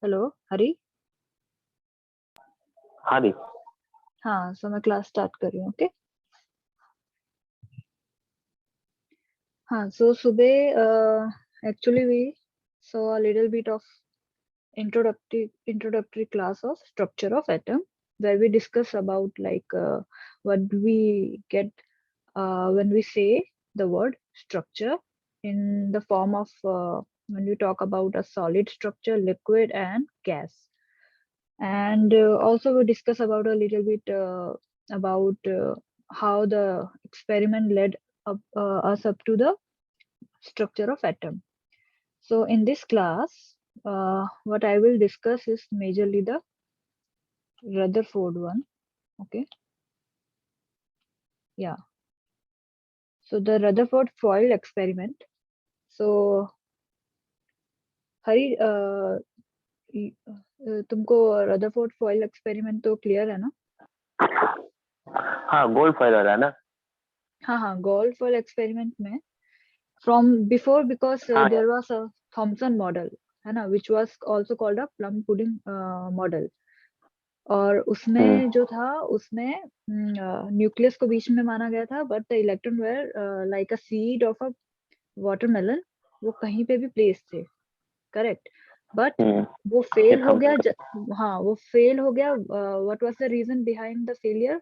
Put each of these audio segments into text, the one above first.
Hello हरी। हाँ दी। हाँ, सो मैं क्लास स्टार्ट कर रही हूँ। ओके। हाँ, सो सुबह actually we saw a little bit of introductory class of structure of atom, where we discuss about what do we get when we say the word structure in the form of when we talk about a solid structure, liquid and gas. And also we discuss about a little bit about how the experiment led us up to the structure of atom. So in this class, what I will discuss is majorly the Rutherford one. Okay. Yeah. So the Rutherford foil experiment. So हरी तुमको Rutherford foil experiment तो clear है ना? हाँ, gold foil वाला ना। हाँ, gold foil experiment में from before, because हाँ there was a Thomson model है ना, which was also called a plum pudding model. और उसमें जो था उसमें न्यूक्लियस को बीच में माना गया था, but the electron were like a seed of a watermelon, वो कहीं पे भी प्लेस थे। करेक्ट। बट वो फेल हो गया। हाँ, वो फेल हो गया। What was the reason behind the failure?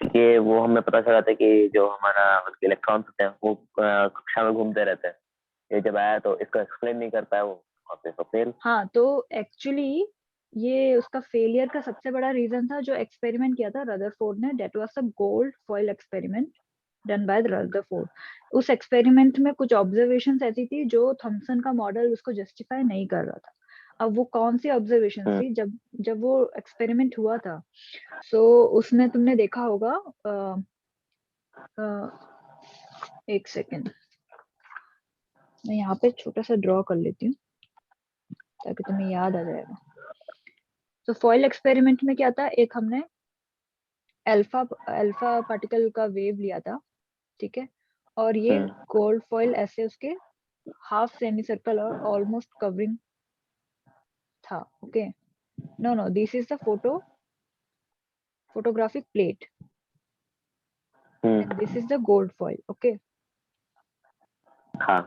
कि वो हमें पता चला था कि जो हमारा इलेक्ट्रॉन्स होते हैं वो कक्षा में घूमते रहते हैं। ये जब आया तो इसको एक्सप्लेन नहीं कर पाया वो, और फिर तो फेल। हाँ, तो एक्चुअली ये उसका फेलियर का सबसे बड़ा रीजन था जो एक्सपेरिमेंट किया था रदरफोर्ड ने, that was a gold foil experiment done by Rutherford. उस एक्सपेरिमेंट में कुछ ऑब्जर्वेशंस ऐसी थी जो थॉमसन का मॉडल उसको जस्टिफाई नहीं कर रहा था। अब वो कौन सी ऑब्जर्वेशन थी? जब जब वो एक्सपेरिमेंट हुआ था, सो उसमें तुमने देखा होगा, एक सेकेंड, मैं यहाँ पे छोटा सा ड्रॉ कर लेती हूँ ताकि तुम्हें याद आ जाएगा। तो फॉइल एक्सपेरिमेंट में क्या था, एक हमने अल्फा अल्फा पार्टिकल का वेव लिया था, ठीक है, और ये गोल्ड फॉइल ऐसे उसके हाफ सेमी सर्कल और ऑलमोस्ट कवरिंग था। Okay, no this is the photographic plate and this is the gold foil. Okay. हाँ।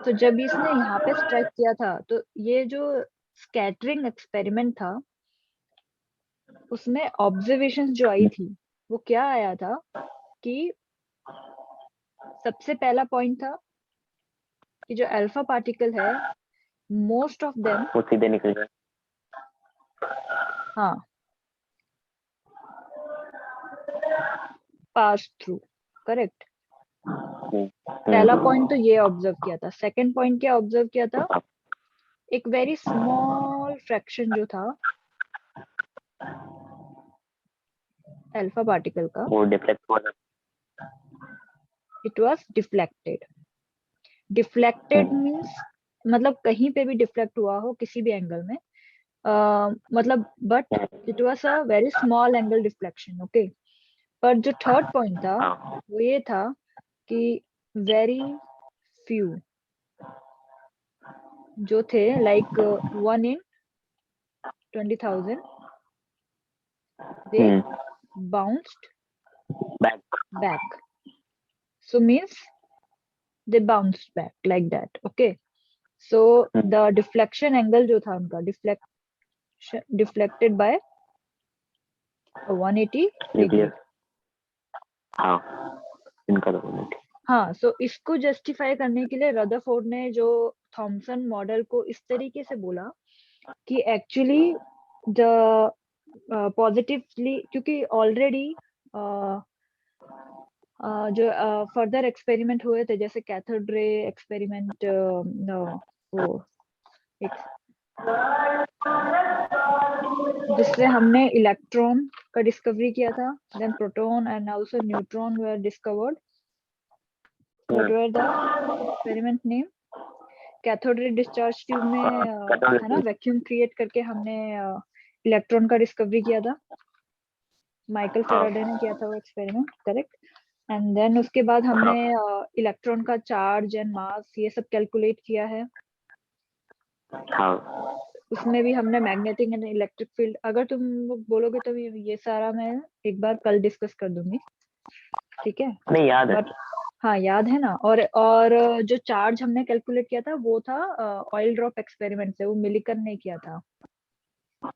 तो जब इसने यहाँ पे स्ट्राइक किया था, तो ये जो स्कैटरिंग एक्सपेरिमेंट था उसमें ऑब्जर्वेशंस जो आई थी वो क्या आया था कि सबसे पहला पॉइंट था कि जो अल्फा पार्टिकल है, मोस्ट ऑफ देम वो सीधे निकल गए। हाँ, पास थ्रू। करेक्ट। पहला पॉइंट तो ये ऑब्जर्व किया था। सेकंड पॉइंट क्या ऑब्जर्व किया था? एक वेरी स्मॉल फ्रैक्शन जो था अल्फा पार्टिकल का, वो डिफ्लेक्ट हुआ था। It was deflected. Deflected means मतलब कहीं पे भी डिफ्लेक्ट हुआ हो किसी भी एंगल में, मतलब but it was a very small angle deflection. Okay. पर जो थर्ड पॉइंट था वो ये था कि वेरी फ्यू जो थे, like 1 in 20,000, they bounced back. So means they bounced back like that. Okay. So the deflection angle जो था उनका deflected by 180 degree. हाँ, सो इसको जस्टिफाई करने के लिए रदरफोर्ड ने जो थॉमसन मॉडल को इस तरीके से बोला कि एक्चुअली द पॉजिटिवली, क्योंकि ऑलरेडी जो फर्दर एक्सपेरिमेंट हुए थे जैसे कैथोड रे एक्सपेरिमेंट, वो एक जिससे हमने इलेक्ट्रॉन का डिस्कवरी किया था, then proton and also neutron were discovered. What were the experiment name? Cathode ray discharge tube में है ना, वैक्यूम क्रिएट करके हमने इलेक्ट्रॉन का डिस्कवरी किया था। माइकल हाँ फेराडे ने किया था वो एक्सपेरिमेंट, करेक्ट। एंड देन उसके बाद हमने हाँ इलेक्ट्रॉन का चार्ज एंड मास ये सब कैलकुलेट किया है। हाँ। उसमें भी हमने मैग्नेटिक एंड इलेक्ट्रिक फील्ड, अगर तुम लोग बोलोगे तो ये सारा मैं एक बार कल डिस्कस कर दूंगी, ठीक है। नहीं याद है। बट हाँ याद है ना। और जो चार्ज हमने कैलकुलेट किया था वो था ऑयल ड्रॉप एक्सपेरिमेंट से, वो मिलिकन ने किया था।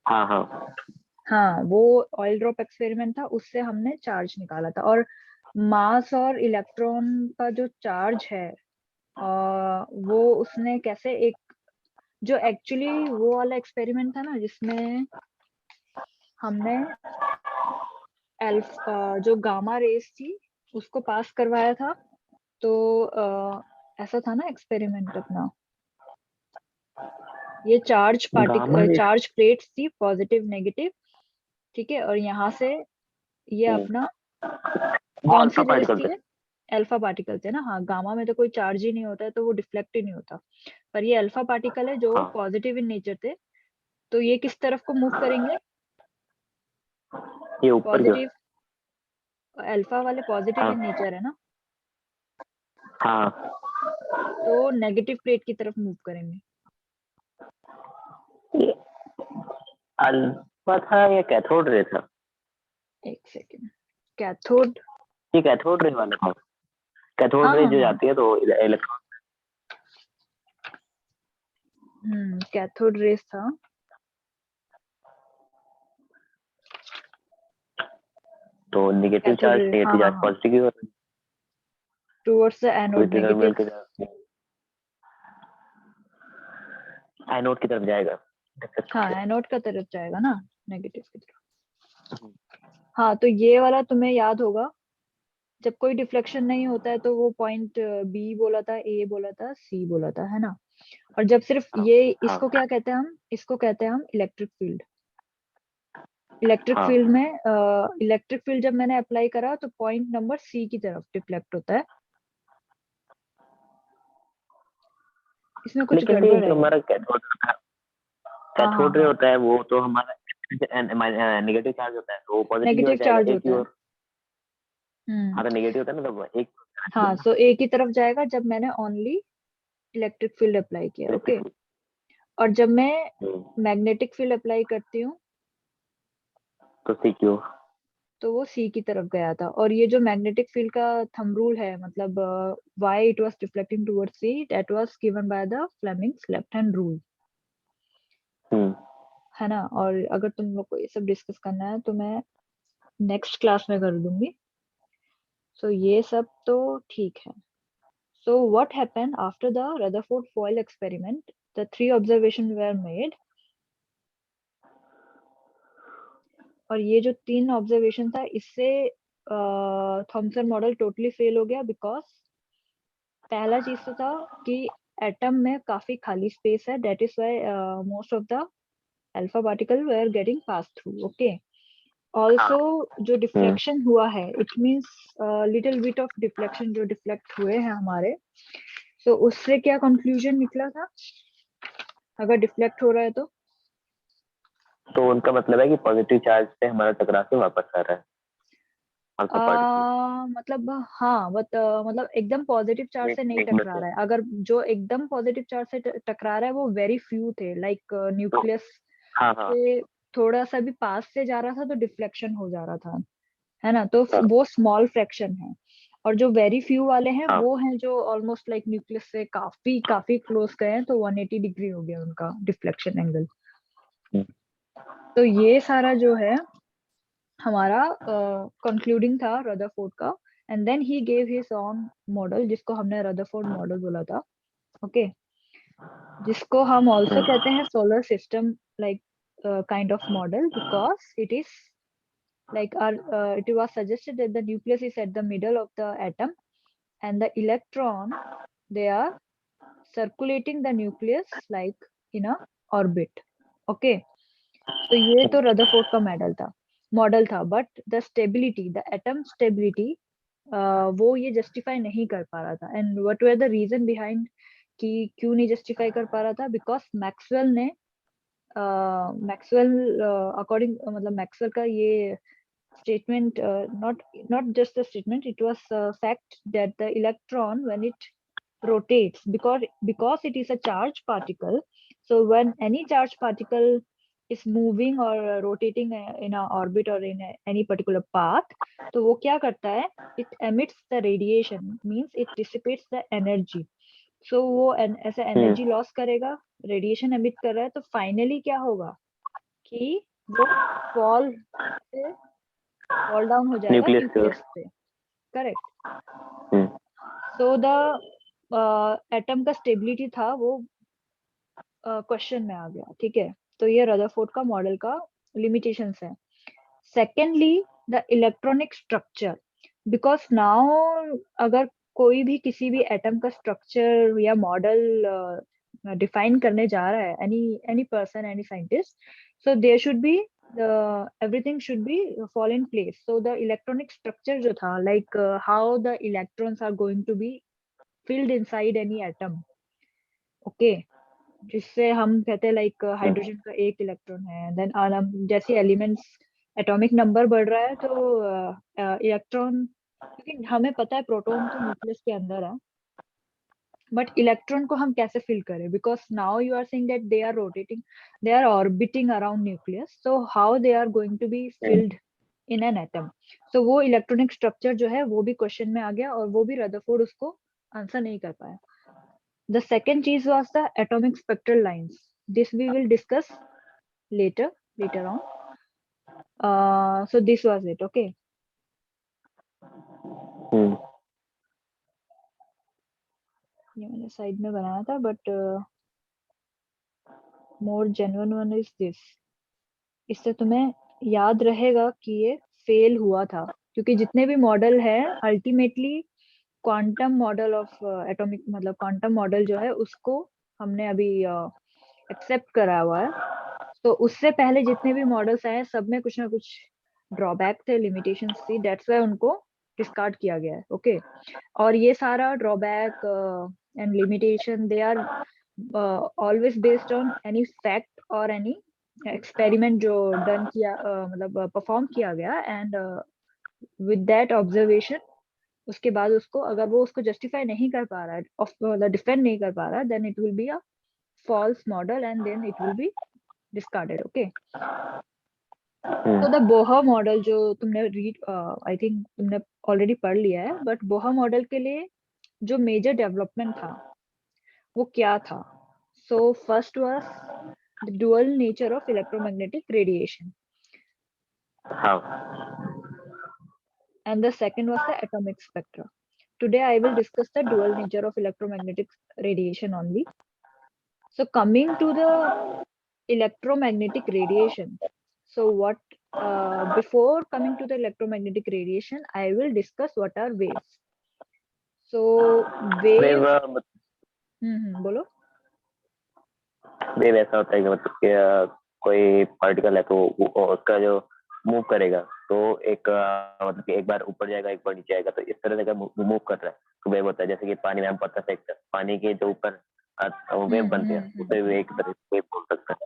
हाँ हाँ। हाँ वो ऑयल ड्रॉप एक्सपेरिमेंट था, उससे हमने चार्ज निकाला था। और मास और इलेक्ट्रॉन का जो चार्ज है वो उसने कैसे एक, जो एक्चुअली वो वाला एक्सपेरिमेंट था ना जिसमें हमने जो गामा रेस थी उसको पास करवाया था। तो ऐसा था ना एक्सपेरिमेंट अपना, ये गामा रे। चार्ज प्लेट्स थी, पॉजिटिव नेगेटिव, ठीक है। और यहाँ से ये अपना वो कौन सी अल्फा रेस पार्टिकल थी थे। ये, अल्फा पार्टिकल थे ना। हाँ गामा में तो कोई चार्ज ही नहीं होता है तो वो डिफ्लेक्ट ही नहीं होता, पर ये अल्फा पार्टिकल है जो हाँ पॉजिटिव इन नेचर थे। तो ये किस तरफ को मूव करेंगे, ये ऊपर क्यों। पॉजिटिव, अल्फा वाले पॉजिटिव इन हाँ नेचर है ना, हाँ। तो नेगेटिव प्लेट की तरफ मूव करेंगे। ये अल्फा था या कैथोड रे था। एक सेकेंड, कैथोड, ये कैथोड रे वाला था। कैथोड हाँ रे हाँ जो हाँ, जाती है तो इलेक्ट्रॉन। कैथोड रेस था। तो नेगेटिव कैथोड चार्ज रे, हाँ नेगेटिव हाँ चार्ज हाँ, पॉजिटिव की होता है। टुवर्ड्स द तो एनोड इतने टर्मिनल नेगेटिव। के एनोड की तरफ जाएगा डिफ्लेक्ट हाँ होके। एनोड का तरफ जाएगा ना, नेगेटिव की तरफ। हाँ तो ये वाला तुम्हें याद होगा, जब कोई डिफ्लेक्शन नहीं होता है तो वो पॉइंट बी बोला था, ए बोला था, सी बोला था, है ना। और जब सिर्फ हाँ ये, हाँ इसको क्या कहते हैं हम, इसको कहते हैं हम इलेक्ट्रिक फील्ड। इलेक्ट्रिक हाँ। फील्ड में इलेक्ट्रिक फील्ड जब मैंने अप्लाई करा तो पॉइंट नंबर सी की तरफ डिफ्लेक्ट होता है। इसमें कुछ लेकिन ये गड़बड़ जो है। हमारा कैथोड था, हाँ हाँ कैथोड रे हाँ, होता है वो तो हमारा नेगेटिव चार्ज होता है तो वो पॉजिटिव की नेगेटिव ओर जाएगा चार्ज एक की होता है। ओर। हम्म। हाँ तो नेगेटिव होता है ना तो एक हाँ सो ए की तरफ जाएगा जब मैंने ओनली इलेक्ट्रिक फील्ड अप्लाई किया, ओके। इलेक्ट्रिक। और जब मैं मैग्नेटिक फील्ड अप्लाई करती हूँ तो सी क्यू। तो वो सी की तरफ गया था। और ये जो मैग्नेटिक फील्ड का थंब रूल है, मतलब why it was deflecting towards C, that was given by the Fleming's left hand rule, hmm. है ना। और अगर तुम लोग को ये सब डिस्कस करना है तो मैं नेक्स्ट क्लास में कर दूंगी। सो ये सब तो ठीक है। So what happened after the Rutherford foil experiment, the three observation were made. और ये जो तीन ऑब्जर्वेशन था इससे थॉमसन मॉडल टोटली फेल हो गया, बिकॉज पहला चीज तो था कि एटम में काफी खाली स्पेस है, that is why most of the alpha particle were getting pass through, okay. हाँ। ऑल्सो जो हम्म। डिफ्लेक्शन हुआ है, it means little bit of deflection जो डिफ्लेक्ट हुए हैं हमारे, तो उससे क्या कंक्लूजन निकला था, अगर डिफ्लेक्ट हो रहा है तो तो उनका मतलब है कि पॉजिटिव चार्ज से हमारा टकरा के वापस आ रहा है अल्फा पार्टिकल। मतलब हाँ बट मतलब एकदम पॉजिटिव चार्ज से नहीं नेट में टकरा से। रहा है। अगर जो एकदम पॉजिटिव चार्ज से टकरा रहा है वो वेरी फ्यू थे, लाइक तो न्यूक्लियस हाँ हाँ से थोड़ा सा भी पास से जा रहा था तो डिफ्लेक्शन हो जा रहा था, है ना। तो हाँ वो स्मॉल फ्रैक्शन है। और जो वेरी फ्यू वाले हैं हाँ। वो हैं जो ऑलमोस्ट लाइक न्यूक्लियस से काफी काफी क्लोज गए हैं, तो 180 डिग्री हो गया उनका डिफ्लेक्शन एंगल। हम्म। तो ये सारा जो है हमारा कंक्लूडिंग था रदरफोर्ड का। And then he gave his own model जिसको हमने रदरफोर्ड मॉडल बोला था, ओके। जिसको हम ऑल्सो कहते हैं solar system like kind of model, because it is like it was suggested that the nucleus is at the middle of the atom and the electron, they are circulating the nucleus like in a orbit, okay। तो ये तो Rutherford का model था but the stability, the atom stability वो ये justify नहीं कर पा रहा था। And what were the reason behind कि क्यों नहीं जस्टिफाई कर पा रहा था, बिकॉज मैक्सवेल ने मैक्सवेल अकॉर्डिंग मतलब मैक्सवेल का ये statement, not just a statement, it was a fact that the electron, when it rotates, because it is a charged particle, so when any charged particle is moving or rotating in a orbit or in any particular path, तो वो क्या करता है, it emits the radiation, means it dissipates the energy. So वो ऐसे energy loss करेगा, radiation emit कर रहा है, तो finally क्या होगा कि वो fall डाउन हो जाएगा न्यूक्लियस न्यूक्लियस पे, करेक्ट. सो द एटम का स्टेबिलिटी था वो क्वेश्चन में आ गया, ठीक है. तो ये रदरफोर्ड का मॉडल का लिमिटेशंस है. Secondly, the electronic structure, because now अगर कोई भी किसी भी एटम का स्ट्रक्चर या मॉडल डिफाइन करने जा रहा है, any person, any scientist, so there should be everything should be fall in place. So the electronic structure जो था, like how the electrons are going to be filled inside any atom, okay, जिससे हम कहते हैं like hydrogen का एक electron है, then जैसे एलिमेंट्स एटॉमिक नंबर बढ़ रहा है तो इलेक्ट्रॉन, क्योंकि हमें पता है प्रोटॉन तो न्यूक्लियस के अंदर है, बट इलेक्ट्रॉन को हम कैसे फिल करें, because now you are saying that they are rotating, they are orbiting around nucleus, so how they are going to be filled in an atom. So वो electronic structure जो है वो भी question में आ गया, और वो भी रदरफोर्ड उसको आंसर नहीं कर पाया. The second cheese was the atomic spectral lines. This we will discuss later on. So this was it, okay. ये मैंने साइड में बनाया था, but more genuine one is this. इससे तुम्हें याद रहेगा कि ये फेल हुआ था, क्योंकि जितने भी मॉडल है ultimately quantum model of atomic, मतलब क्वांटम मॉडल जो है उसको हमने अभी एक्सेप्ट करा हुआ है. तो उससे पहले जितने भी मॉडल्स आए सब में कुछ ना कुछ ड्रॉबैक थे, लिमिटेशंस थी, दैट्स व्हाई उनको डिस्कार्ड किया गया है, ओके. और ये सारा drawback and limitation, they are always based on any fact और एनी एक्सपेरिमेंट जो डन किया, मतलब परफॉर्म किया गया, एंड विद दैट ऑब्जर्वेशन, उसके बाद उसको, अगर वो उसको जस्टिफाई नहीं कर पा रहा है, मतलब डिफेंड नहीं कर पा रहा है, then it will be a false model and then it will be discarded, okay. तो द बोहर मॉडल जो तुमने रीड, आई थिंक तुमने ऑलरेडी पढ़ लिया है, बट बोहर मॉडल के लिए जो मेजर डेवलपमेंट था वो क्या था? So first was the dual nature of electromagnetic radiation, and the second was the atomic spectra. Today I will discuss the dual nature of electromagnetic radiation only. So coming to the electromagnetic radiation, so what, before coming to the electromagnetic radiation, I will discuss what are waves. So wave, बोलो. Wave ऐसा होता है कि मतलब कि कोई particle है तो उसका जो मूव करेगा तो एक मतलब कि एक बार ऊपर जाएगा एक बार नीचे आएगा, तो इस तरह से मूव कर रहा है तो वेव होता है. जैसे कि पानी में हम पत्थर फेंकते हैं, पानी के जो ऊपर वेव बनते हैं उसे वेव एक तरह से वेव बोल सकते हैं.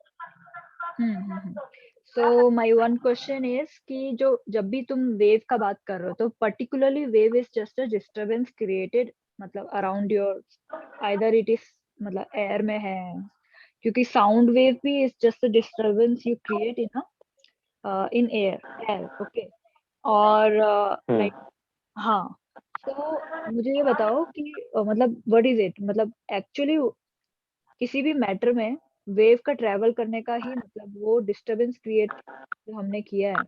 So my one question is कि जो जब भी तुम वेव का बात कर रहे हो तो particularly wave is just a disturbance created, मतलब around your, either it is मतलब air में है, क्योंकि sound wave भी is just a disturbance you create in air, okay. और like हाँ, तो मुझे ये बताओ कि मतलब what is it, मतलब actually किसी भी मैटर में वेव का ट्रेवल करने का ही मतलब वो डिस्टरबेंस क्रिएट जो हमने किया है.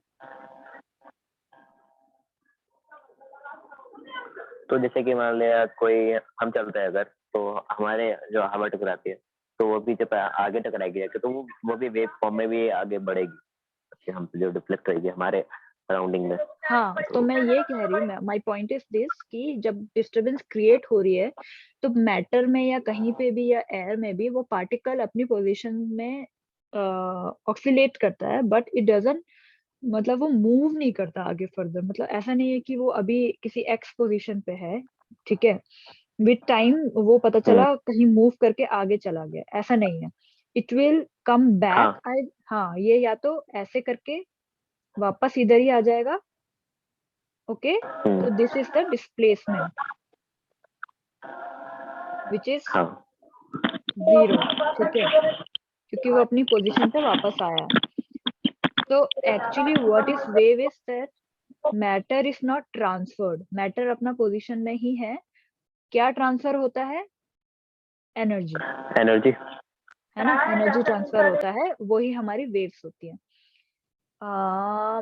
तो जैसे कि मान लिया कोई हम चलते हैं अगर, तो हमारे जो हवा टकराती है तो वो भी जब आगे टकराएगी तो वो भी वेव फॉर्म में भी आगे बढ़ेगी, हम जो डिफ्लेक्ट करेगी हमारे सराउंडिंग में. हाँ, तो मैं ये कह रही हूँ, माय पॉइंट इज दिस कि जब डिस्टरबेंस क्रिएट हो रही है तो मैटर में या कहीं पे भी या एयर में भी वो पार्टिकल अपनी पोजीशन में ऑक्सीलेट करता है, बट इट डजंट, मतलब वो मूव नहीं करता आगे फर्दर. मतलब ऐसा नहीं है कि वो अभी किसी एक्स पोजीशन पे है, ठीक है, विद टाइम वो पता चला कहीं मूव करके आगे चला गया, ऐसा नहीं है. It will come back. हाँ, ये या तो ऐसे करके वापस इधर ही आ जाएगा, ओके, तो this is the displacement which is हाँ 0, ठीक है, क्योंकि वो अपनी पोजीशन पे वापस आया है। तो actually what is wave is that matter is not transferred, matter अपना पोजीशन में ही है, क्या ट्रांसफर होता है, एनर्जी, एनर्जी। है ना, एनर्जी ट्रांसफर होता है, वही हमारी वेव्स होती है।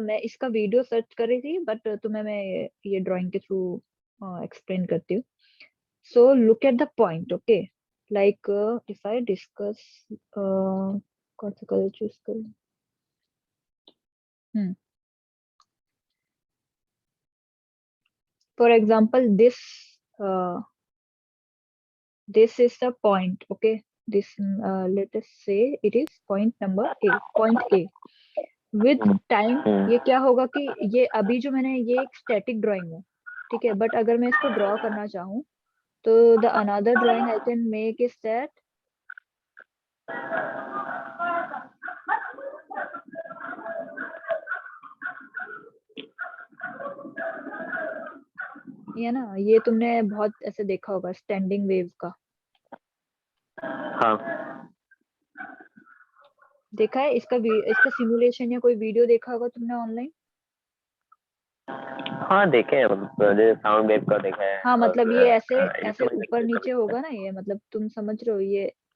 मैं इसका वीडियो सर्च कर रही थी बट तुम्हें मैं ये ड्राइंग के थ्रू एक्सप्लेन करती हूँ। So look at the point, okay, like if I discuss, कौन सा कलर चूज करूँ, for example this is the point, okay, this let us say it is point number A, point A. With time ये क्या होगा कि ये अभी जो मैंने, ये एक स्टैटिक ड्राइंग है, ठीक है, बट अगर मैं इसको ड्रॉ करना चाहूँ तो the another drawing I can make is that, ये ना, ये तुमने बहुत ऐसे देखा होगा स्टैंडिंग वेव का, हाँ देखा है, इसका सिमुलेशन या कोई वीडियो देखा होगा तुमने ऑनलाइन। हाँ देखे हैं, मतलब जैसे साउंड वेव का देखा है हाँ, मतलब ये और ऐसे ऐसे इंस्ट्रूमेंट ऊपर नीचे देखे हैं। होगा ना, ये मतलब तुम समझ रहे हो,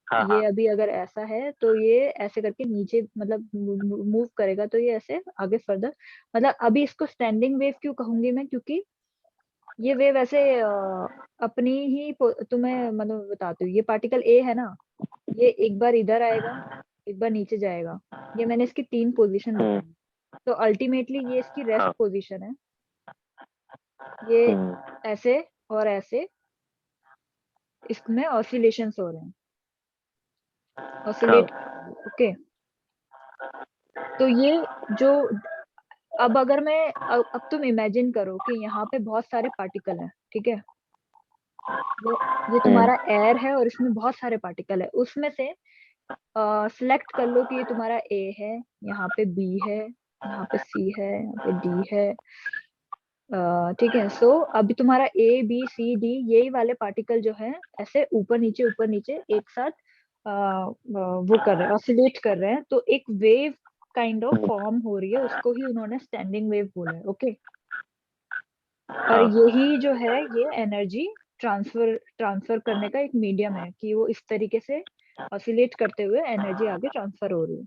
हाँ ये हाँ अभी अगर ऐसा है तो ये ऐसे करके नीचे मतलब मूव करेगा, तो ये ऐसे आगे फर्दर, मतलब अभी इसको स्टैंडिंग वेव क्यों कहूंगी मैं, क्योंकि ये वेव ऐसे अपनी ही तुम्हें मतलब बताती हूँ, ये पार्टिकल ए है ना, ये एक बार इधर आएगा, एक बार नीचे जाएगा, ये मैंने इसकी 3 पोजीशन बताई, तो अल्टीमेटली ये इसकी रेस्ट हाँ पोजीशन है, ये ऐसे और ऐसे इसमें ऑसिलेशंस हो रहे हैं, हाँ ऑसिलेट, ओके। तो ये जो, अब अगर मैं अब तुम इमेजिन करो कि यहाँ पे बहुत सारे पार्टिकल हैं, ठीक है, ये तुम्हारा एयर है और इसमें बहुत सारे पार्टिकल है, उसमें से सिलेक्ट कर लो कि ये तुम्हारा ए है, यहाँ पे बी है, यहाँ पे सी है, यहाँ पे डी है, ठीक है। सो अभी तुम्हारा ए बी सी डी यही वाले पार्टिकल जो है ऐसे ऊपर नीचे एक साथ वो कर रहे हैं, ऑसिलेट कर रहे हैं, तो एक वेव काइंड ऑफ फॉर्म हो रही है, उसको ही उन्होंने स्टैंडिंग वेव बोला है, ओके। और हाँ यही जो है ये एनर्जी ट्रांसफर करने का एक मीडियम है, कि वो इस तरीके से ऑसिलेट करते हुए एनर्जी आगे ट्रांसफर हो रही है।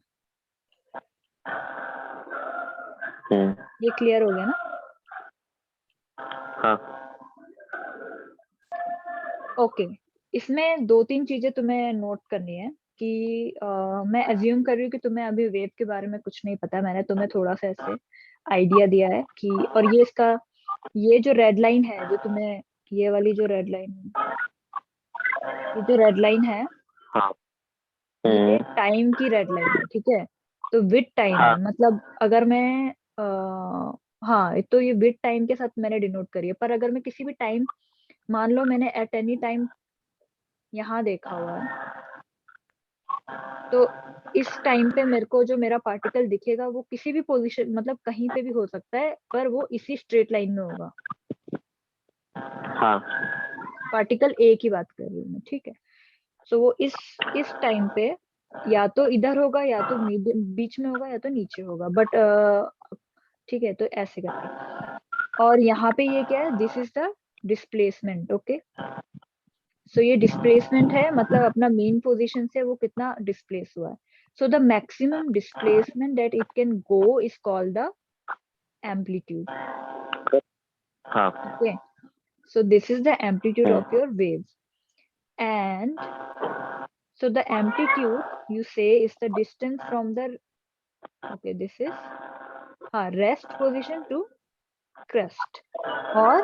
ये क्लियर हो गया ना? हाँ ओके, इसमें 2-3 चीजें तुम्हें नोट करनी है कि मैं अज्यूम कर रही हूँ कि तुम्हें अभी वेव के बारे में कुछ नहीं पता, मैंने तुम्हें थोड़ा सा ऐसे आइडिया दिया है कि, और ये इसका, ये जो रेड लाइन है जो तुम्हें, ये वाली जो रेड लाइन, ये जो रेड लाइन है, हाँ ये टाइम की रेड लाइन है, ठीक है, तो विद टाइम है, हाँ मतलब अगर मैं हाँ, तो ये विद टाइम के साथ मैंने डिनोट करी है, पर अगर मैं किसी भी टाइम, मान लो मैंने एट एनी टाइम यहाँ देखा हुआ है, तो इस टाइम पे मेरे को जो मेरा पार्टिकल दिखेगा वो किसी भी पोजीशन, मतलब कहीं पे भी हो सकता है, पर वो इसी स्ट्रेट लाइन में होगा, हाँ पार्टिकल ए की बात कर रही हूँ मैं, ठीक है। सो वो इस टाइम पे या तो इधर होगा, या तो बीच में होगा, या तो नीचे होगा, बट ठीक है, तो ऐसे करके, और यहाँ पे ये क्या है, this is the displacement, okay. So ये डिस्प्लेसमेंट है, मतलब अपना मेन पोजीशन से वो कितना डिस्प्लेस हुआ है, so the maximum displacement that it can go is called the amplitude, हाँ okay. So this is the amplitude of your waves, and so the amplitude you say is the distance from the, okay, this is rest position to crest, or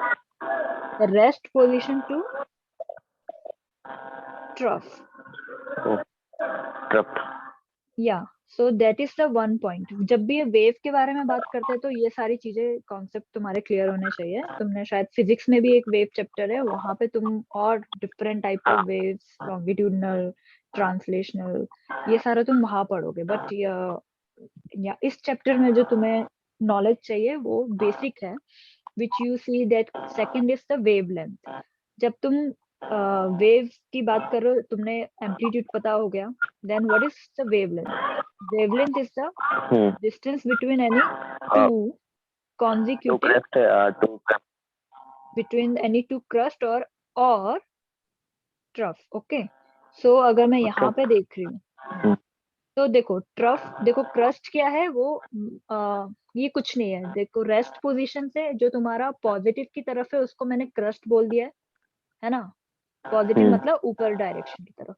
the rest position to trough, ट्रप्ट। या so that is the one point. जब भी ये wave के बारे में बात करते हैं तो ये सारी चीजें, कॉन्सेप्ट तुम्हारे क्लियर होने चाहिए, तुमने शायद फिजिक्स में भी एक वेव चैप्टर है, वहां पे तुम और different type of waves, longitudinal, translational, ये सारा तुम वहां पढ़ोगे, बट या इस चैप्टर में जो तुम्हें नॉलेज चाहिए वो बेसिक है, which you see that second is the wavelength. जब तुम वेव की बात कर रहे हो, तुमने एम्पलीट्यूड पता हो गया, then what is the wavelength? Wavelength is the distance between any two consecutive between any two crust or trough. Okay, so अगर मैं यहाँ पे देख रही हूँ तो देखो ट्रफ, देखो क्रस्ट क्या है वो ये कुछ नहीं है। देखो रेस्ट पोजीशन से जो तुम्हारा पॉजिटिव की तरफ है उसको मैंने क्रस्ट बोल दिया है ना। पॉजिटिव मतलब ऊपर डायरेक्शन की तरफ,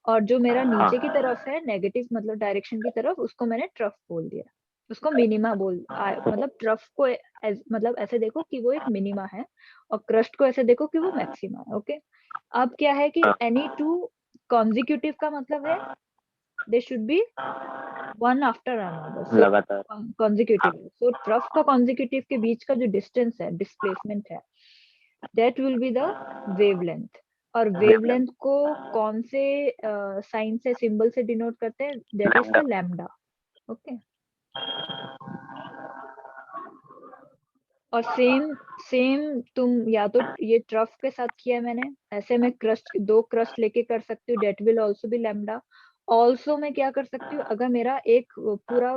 और जो मेरा नीचे की तरफ है नेगेटिव मतलब डायरेक्शन की तरफ, उसको मैंने ट्रफ बोल दिया। उसको मिनिमा मतलब ट्रफ को मतलब ऐसे देखो कि वो एक मिनिमा है, और क्रस्ट को ऐसे देखो कि वो मैक्सिमा है। ओके, अब क्या है कि एनी टू कॉन्जिक्यूटिव का मतलब है they should be one after another, लगातार कॉन्जिक्यूटिव। सो ट्रफ का कॉन्जिक्यूटिव के बीच का जो डिस्टेंस है, डिस्प्लेसमेंट है, that will be the wavelength. और वेवलेंथ को कौन से साइन से, सिंबल से डिनोट करते हैं? That is the lambda. Okay, और सेम तुम या तो ये ट्रफ के साथ किया मैंने, ऐसे में क्रस्ट, दो क्रस्ट लेके कर सकती हूँ, that will also be lambda. Also मैं क्या कर सकती हूँ, अगर मेरा एक पूरा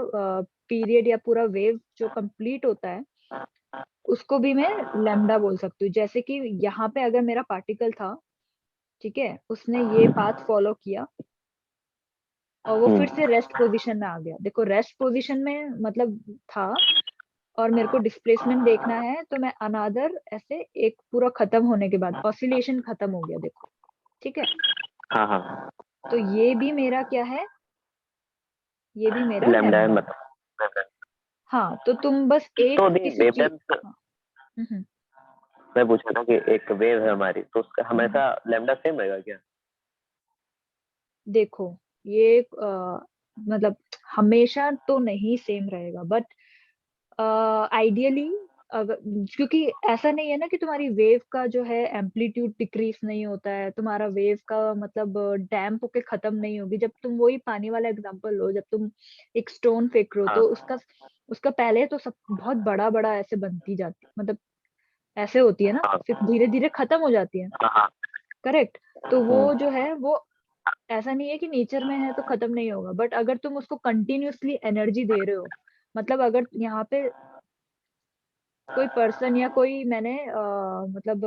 पीरियड या पूरा वेव जो कंप्लीट होता है उसको भी मैं लैम्डा बोल सकती हूँ। जैसे कि यहाँ पे अगर मेरा पार्टिकल था, ठीक है, उसने ये पाथ फॉलो किया और वो फिर से रेस्ट पोजीशन में आ गया। देखो रेस्ट पोजीशन में मतलब था, और मेरे को डिस्प्लेसमेंट देखना है, तो मैं अनादर ऐसे एक पूरा खत्म होने के बाद ऑसिलेशन खत्म हो गया, देखो, ठीक है। हाँ हाँ, तो ये भी मेरा क्या है, ये भी मेरा लैम्डा है लैम्डा। मतलब। हाँ, तो तुम बस एक तो किसी चीज, वेवलेंथ हाँ, हम्म, मैं पूछ रहा था कि एक वेव है हमारी, तो उसका हमेशा लैम्डा सेम रहेगा क्या? देखो ये मतलब हमेशा तो नहीं सेम रहेगा, बट आइडियली अगर, क्योंकि ऐसा नहीं है ना कि तुम्हारी वेव का जो है एम्पलीट्यूड डिक्रीज नहीं होता है, तुम्हारा वेव का मतलब डैम्प होके खत्म नहीं होगी। जब तुम वही पानी वाला एग्जांपल लो, जब तुम एक स्टोन फेंक रहे हो हाँ तो उसका उसका पहले तो सब बहुत बड़ा बड़ा ऐसे बनती जाती है, मतलब ऐसे होती है ना, हाँ फिर धीरे धीरे खत्म हो जाती है। हाँ करेक्ट। तो वो जो है वो ऐसा नहीं है कि नेचर में है तो खत्म नहीं होगा, बट अगर तुम उसको कंटिन्यूअसली एनर्जी दे रहे हो, मतलब अगर यहाँ पे कोई पर्सन या कोई मैंने मतलब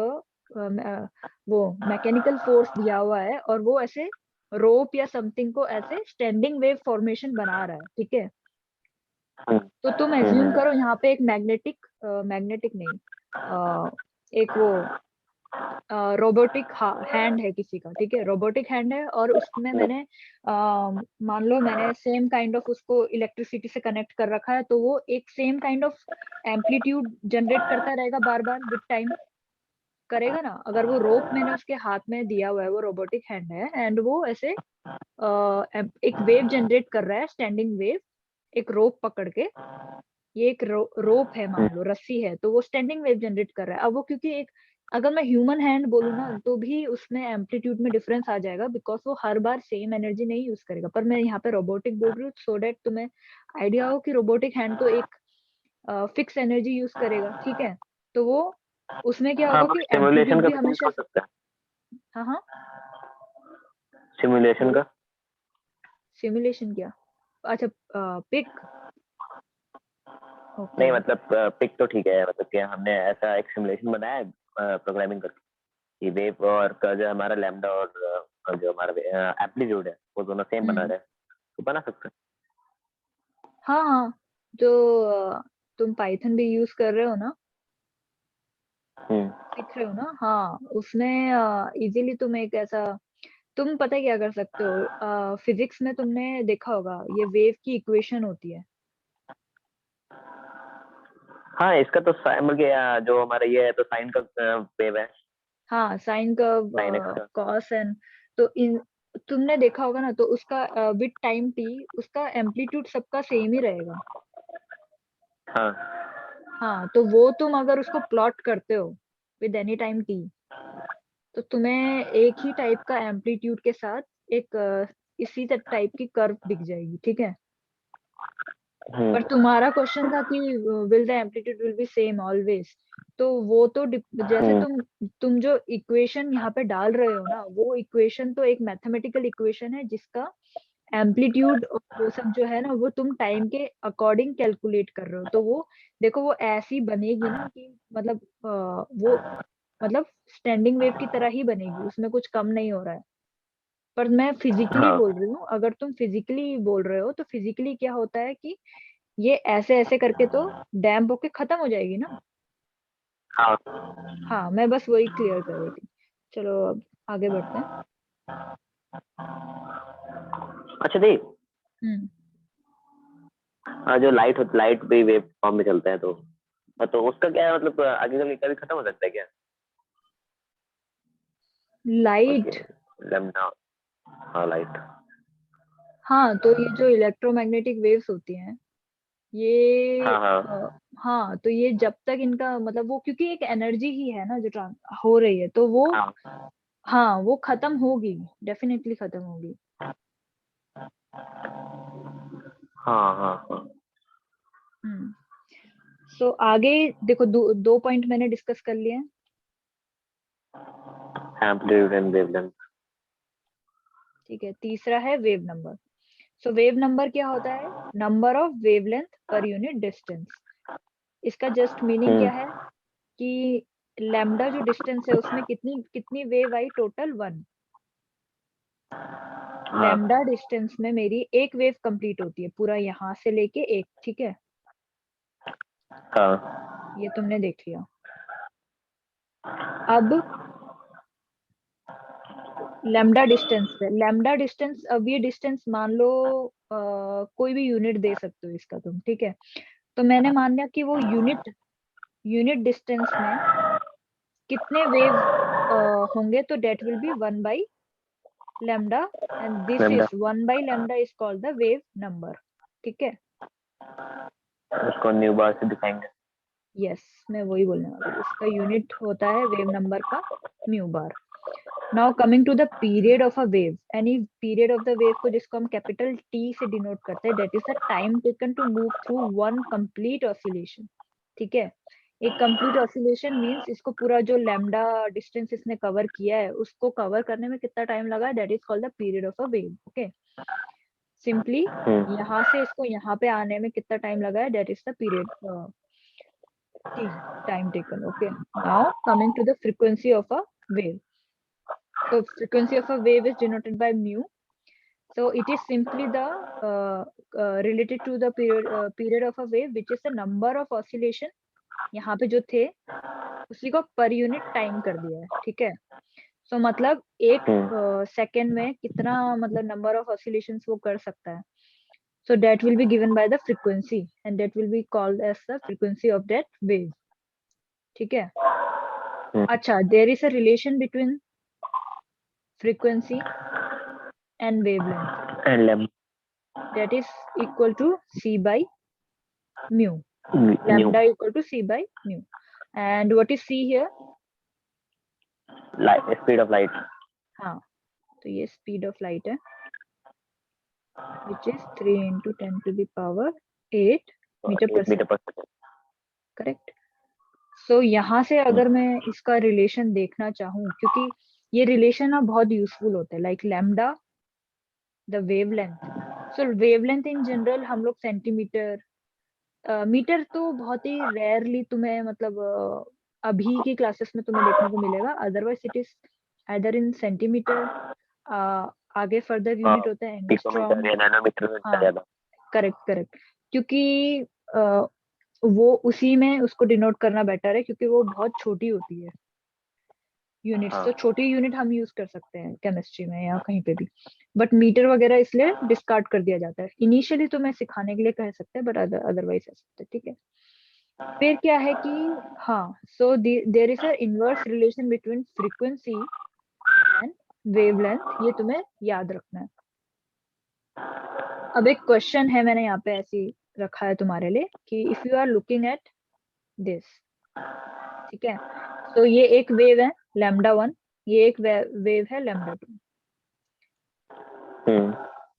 वो मैकेनिकल फोर्स दिया हुआ है और वो ऐसे रोप या समथिंग को ऐसे स्टैंडिंग वेव फॉर्मेशन बना रहा है, ठीक है। तो तुम एज्यूम करो यहाँ पे एक मैग्नेटिक मैग्नेटिक नहीं, एक वो रोबोटिक हैंड है किसी का, ठीक है, रोबोटिक हैंड है, और उसमें मैंने मान लो मैंने सेम काइंड ऑफ उसको इलेक्ट्रिसिटी से कनेक्ट कर रखा है, तो वो एक same kind of amplitude generate करता रहेगा बार बार विद टाइम, करेगा ना। अगर वो रोप मैंने उसके हाथ में दिया हुआ है, वो रोबोटिक हैंड है, एंड वो ऐसे एक वेव जनरेट कर रहा है, स्टैंडिंग वेव, एक रोप पकड़ के। ये एक रोप है, मान लो रस्सी है, तो वो स्टैंडिंग वेव जनरेट कर रहा है। अब वो क्योंकि एक, अगर मैं ह्यूमन हैंड बोलूँ ना तो भी उसमें एम्पलीट्यूड में डिफरेंस आ जाएगा, बिकॉज वो हर बार सेम एनर्जी नहीं यूज करेगा। पर मैं यहाँ पे रोबोटिक बोल रही हूँ सो डेट तुम्हें आइडिया हो कि रोबोटिक हैंड तो एक फिक्स एनर्जी यूज करेगा, ठीक है। तो वो उसमें क्या हाँ, होगा वो कि सिमुलेशन एम्पलीट्यूड का भी भी यूज हमेशा हो सकता है। हाँ हाँ, सिमुलेशन बोलो। का सिमुलेशन क्या? अच्छा, पिक। ओके। नहीं मतलब पिक तो ठीक है, मतलब कि हमने ऐसा एक सिमुलेशन बनाया है प्रोग्रामिंग करके कि वेव और का जो हमारा लैम्डा और जो हमारा एम्पलीट्यूड है वो दोनों सेम बना रहे हैं, तो बना सकते हाँ हाँ, जो तुम पाइथन भी यूज कर रहे हो ना, हैं। सीख रहे हो ना, हाँ, उसमें इजीली तुम एक ऐसा, तुम पता है क्या कर सकते हो, फिजिक्स में तुमने देखा होगा ये वेव की इक्वेशन होती है। हाँ, इसका तो मतलब कि, जो हमारा ये है तो साइन का वेव है, हाँ, साइन कर्व, साइन एक्स का। कॉस एंड, तो इन तुमने देखा होगा ना, तो उसका विद टाइम टी उसका एम्पलीट्यूड सबका सेम ही रहेगा। हाँ हाँ, तो वो तुम अगर उसको प्लॉट करते हो विद एनी टाइम टी, तो तुम्हें एक ही टाइप का एम्पलीट्यूड के साथ एक इसी टाइप की कर्व दिख जाएगी, ठीक है। पर तुम्हारा क्वेश्चन था कि will the amplitude will be same always, तो वो तो जैसे तुम जो इक्वेशन यहाँ पे डाल रहे हो ना, वो इक्वेशन तो एक मैथमेटिकल इक्वेशन है जिसका एम्पलीट्यूड वो सब जो है ना, वो तुम टाइम के अकॉर्डिंग कैलकुलेट कर रहे हो। तो वो देखो वो ऐसी बनेगी ना कि मतलब वो मतलब स्टैंडिंग वेव की तरह ही बनेगी, उसमें कुछ कम नहीं हो रहा है। पर मैं फिजिकली हाँ बोल रही हूँ, अगर तुम फिजिकली बोल रहे हो तो फिजिकली क्या होता है कि ये ऐसे ऐसे करके तो डैम्प होके खत्म हो जाएगी ना। हाँ। हाँ, मैं बस वही क्लियर कर रही थी। चलो अब आगे बढ़ते हैं। अच्छा दी, हम्म। जो लाइट भी वेव फॉर्म में चलता है, तो उसका क्या है, मतलब आगे चल के कभी खत्म हो सकता है क्या? लाइट। लैम्डा। हाँ लाइट। हाँ, तो ये जो इलेक्ट्रोमैग्नेटिक वेव्स होती हैं ये हाँ हाँ हाँ, तो ये जब तक इनका मतलब वो क्योंकि एक एनर्जी ही है ना जो हो रही है, तो वो हाँ हाँ वो खत्म होगी, डेफिनेटली खत्म होगी। हाँ हाँ हाँ। हम्म। सो आगे देखो, दो पॉइंट मैंने डिस्कस कर लिए हैं। Amplitude and wavelength. ठीक है, तीसरा है वेव नंबर। सो वेव नंबर क्या होता है? Number of wavelength per unit distance. इसका जस्ट मीनिंग क्या है कि लैम्डा जो डिस्टेंस है उसमें कितनी कितनी वेव आई, टोटल 1। हाँ लैम्डा डिस्टेंस में मेरी एक वेव कंप्लीट होती है, पूरा यहाँ से लेके एक, ठीक है। हाँ ये तुमने देख लिया। अब लैम्डा डिस्टेंस है, लैम्डा डिस्टेंस, अब ये डिस्टेंस मान लो कोई भी यूनिट दे सकते हो इसका तुम, ठीक है। तो मैंने मान लिया कि वो यूनिट यूनिट डिस्टेंस में कितने वेव होंगे, तो that will be 1 by lambda, and this lambda. Is 1 by lambda is called the wave number, ठीक है। उसको न्यू बार से दिखाएंगे। यस, मैं वही बोलने वाली हूँ, इसका यूनिट होता है वेव नंबर का mu bar. Now coming to the period of a wave, any period of the wave को जिसको हम कैपिटल टी से डिनोट करते हैं, that is the time taken to move through one complete oscillation, ठीक है। एक कंप्लीट ऑसिलेशन मींस इसको पूरा जो लैम्डा डिस्टेंस इसने कवर किया है उसको कवर करने में कितना टाइम लगा है, that is called the period of a wave, okay. Simply यहाँ से इसको यहाँ पे आने में कितना टाइम लगा है, that is the period t, time taken, okay. Now coming to the frequency of a wave. So frequency of a wave is denoted by mu. So it is simply the related to the period of a wave, which is the number of oscillation यहाँ पे जो थे उसी को per unit time कर दिया है, ठीक है। सो मतलब एक सेकेंड में कितना मतलब नंबर ऑफ ऑसिलेशंस वो कर सकता है। So that will be given by the frequency and that will be called as the frequency of that wave, ठीक है। अच्छा, there is a relation between frequency and wavelength, and lambda. that is equal to c by mu, new. lambda equal to c by mu. And what is c here? Light, speed of light. हाँ, तो ये speed of light है, which is 3 into 10 to the power 8 metre पर 8 metre second, पर second. Correct. सो यहाँ से अगर मैं इसका रिलेशन देखना चाहूँ, क्योंकि ये रिलेशन ना बहुत यूजफुल होता है, like lambda the wavelength. So wavelength in general हम लोग सेंटीमीटर, मीटर तो बहुत ही रेयरली तुम्हें मतलब अभी की क्लासेस में तुम्हें देखने को मिलेगा, otherwise it is either in centimetre, आगे फर्दर हाँ, यूनिट होता है पिकोमीटर एंगस्ट्रॉम। या नैनोमीटर में चला हाँ, जाता। करेक्ट करेक्ट, क्योंकि वो उसी में उसको डिनोट करना बेटर है, क्योंकि वो बहुत छोटी होती है यूनिट्स, तो हाँ छोटी यूनिट हम यूज कर सकते हैं केमिस्ट्री में या कहीं पे भी, बट मीटर वगैरह इसलिए डिस्कार्ड कर दिया जाता है। इनिशियली तो मैं सिखाने के लिए कह सकते हैं, बट अदरवाइज ऐसे सकते हैं, ठीक है। फिर क्या है कि हाँ, so there is a inverse relation between frequency and wavelength, ये तुम्हें याद रखना है। अब एक क्वेश्चन है, मैंने यहाँ पे ऐसे ही रखा है तुम्हारे लिए कि if you are looking at this, ठीक है। तो ये एक वेव है लैम्डा 1, ये एक वेव है लैम्डा 2।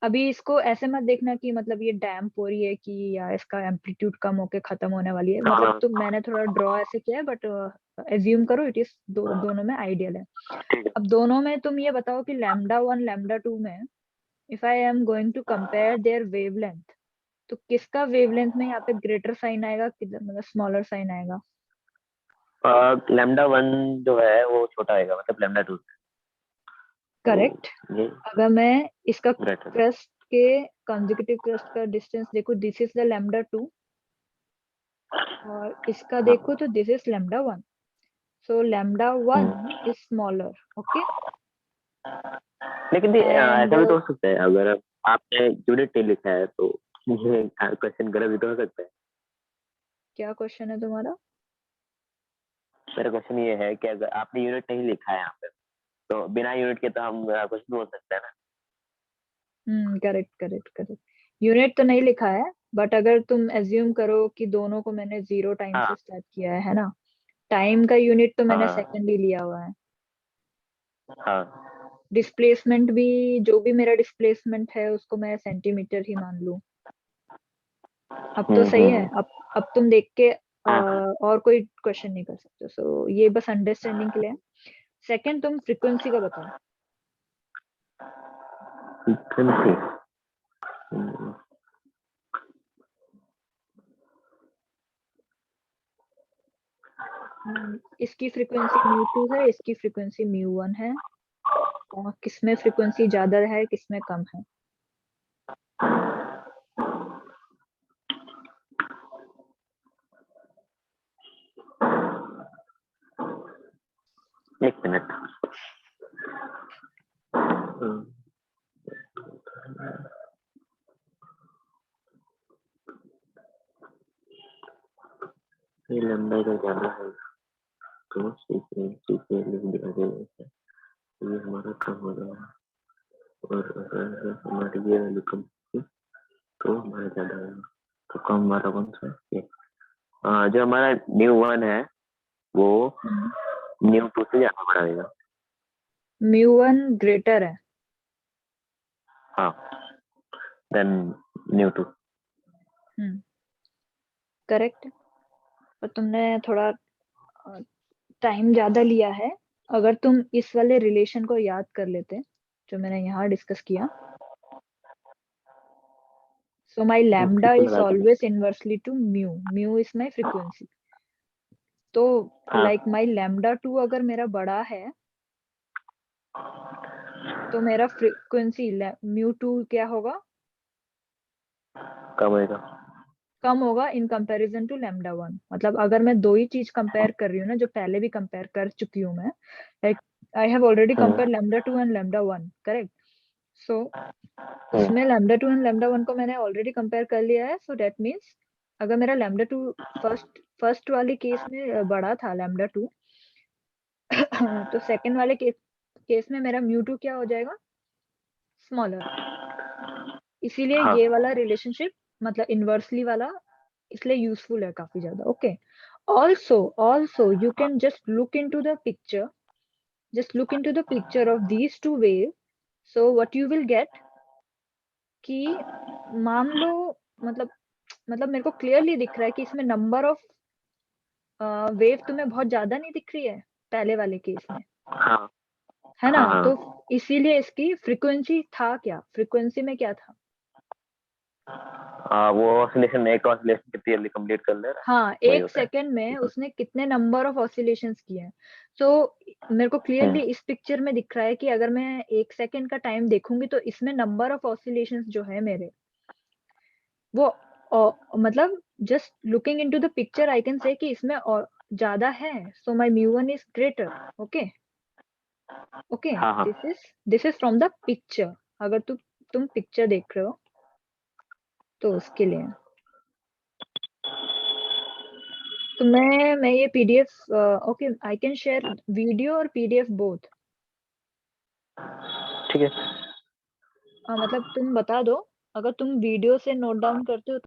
अभी इसको ऐसे मत देखना कि मतलब ये डैम्प हो रही है कि या इसका एम्पलीट्यूड कम होके खत्म होने वाली है, मतलब हाँ तो मैंने थोड़ा ड्रॉ ऐसे किया है, बट एज्यूम करो इट इज दोनों में आइडियल है। ठीक है। अब दोनों में तुम ये बताओ कि λ1 λ2 में if I am going to compare their wavelength, तो किसका वेवलेंथ में यहाँ पे ग्रेटर साइन आएगा, किधर मतलब स्मॉलर साइन आएगा? λ1 जो है वो छोटा आएगा, मतलब λ2, तो करेक्ट। ये अगर मैं इसका ग्रेटर। क्रस्ट के कंसेक्यूटिव क्रस्ट का डिस्टेंस देखो, दिस इज द λ2, और इसका हाँ। देखो तो this is λ1, so λ1 hmm. Is smaller. Okay. लेकिन एंड ऐसा भी तो हो सकता है, अगर आपने यूनिट नहीं लिखा है तो ये क्वेश्चन गलत भी तो हो सकता है। क्या क्वेश्चन है तुम्हारा? मेरा क्वेश्चन ये है कि अगर आपने यूनिट नहीं लिखा है यहाँ पे, तो बिना यूनिट के तो हम कुछ भी बोल सकते हैं ना। Correct correct correct. यूनिट तो नहीं लिखा है, बट अगर तुम एज्यूम करो कि दोनों को मैंने 0 टाइम से हाँ स्टार्ट किया है ना, टाइम का यूनिट तो मैंने हाँ सेकंड ही लिया हुआ है। हाँ। डिस्प्लेसमेंट भी, जो भी मेरा डिस्प्लेसमेंट है उसको मैं सेंटीमीटर ही मान लूं। अब तो सही है। हम्म। अब तुम देख के हाँ। और कोई क्वेश्चन नहीं कर सकते, सो ये बस अंडरस्टैंडिंग के लिए। सेकंड, तुम फ्रीक्वेंसी का बताओ। फ्रीक्वेंसी। इसकी फ्रीक्वेंसी μ2 है, इसकी फ्रीक्वेंसी μ1 है, और किसमें फ्रीक्वेंसी ज्यादा है किसमें कम है? एक मिनट। ये लंबाई का ज्यादा है तो फ्रीक्वेंसी पे लिख दिया जाएगा, ये हमारा कम हो जाएगा, और अगर हमारी ये वैल्यू कम होगी तो हमारा ज्यादा होगा। तो कम हमारा कौन सा है? ये। जो हमारा μ1 है वो μ2 से ज्यादा बड़ा होगा। μ1 ग्रेटर है। हाँ, देन μ2। करेक्ट। पर तुमने थोड़ा टाइम ज्यादा लिया है। अगर तुम इस वाले रिलेशन को याद कर लेते जो मैंने यहाँ डिस्कस किया, सो माई लैम्डा किसको इज लगा के? Always inversely to mu, mu is my frequency. तो हाँ, लाइक माई λ2 अगर मेरा बड़ा है, तो मेरा फ्रीक्वेंसी μ2 क्या होगा? कम होगा। कम होगा इन कंपैरिजन टू λ1। मतलब अगर मैं दो ही चीज कंपेयर कर रही हूँ ना, जो पहले भी कंपेयर कर चुकी हूँ मैं, like I have already compare λ2 and λ1, correct. So उसमें λ2 एंड λ1 को मैंने ऑलरेडी कंपेयर कर लिया है, सो दैट मीन्स अगर मेरा λ2 फर्स्ट फर्स्ट वाले केस में बड़ा था λ2, तो सेकंड वाले केस में मेरा μ2 क्या हो जाएगा? स्मॉलर। इसीलिए हाँ ये वाला रिलेशनशिप, मतलब इनवर्सली वाला, इसलिए यूजफुल है काफी ज्यादा। Okay. Also you can just look into the picture, just look into the picture of these two waves, so what you will get कि मान लो, मतलब मेरे को क्लियरली दिख रहा है कि इसमें नंबर ऑफ वेव तुम्हें बहुत ज्यादा नहीं दिख रही है पहले वाले केस में, हाँ है ना? हाँ तो हाँ। इसीलिए इसकी फ्रीक्वेंसी था क्या, फ्रीक्वेंसी में क्या था? वो ऑसिलेशन, एक ऑसिलेशन कितनी जल्दी कंप्लीट कर ले रहा है, हाँ, वही एक होता है। सेकंड में उसने कितने नंबर ऑफ ऑसिलेशंस किए हैं। सो मेरे को क्लियरली इस पिक्चर में दिख रहा है कि अगर मैं एक सेकंड का टाइम देखूंगी तो इसमें नंबर ऑफ ऑसिलेशंस जो है मेरे, वो मतलब just looking into the picture I can say कि इसमें और ज्यादा है, so my μ1 is greater. Okay. Okay. हाँ हाँ। This is from the picture. अगर तुम पिक्चर देख रहे हो तो उसके लिए। तो मैं ये PDF, okay, I can share video और पीडीएफ बोथ। ठीक है। मतलब तुम बता दो, अगर तुम वीडियो से नोट डाउन करते हो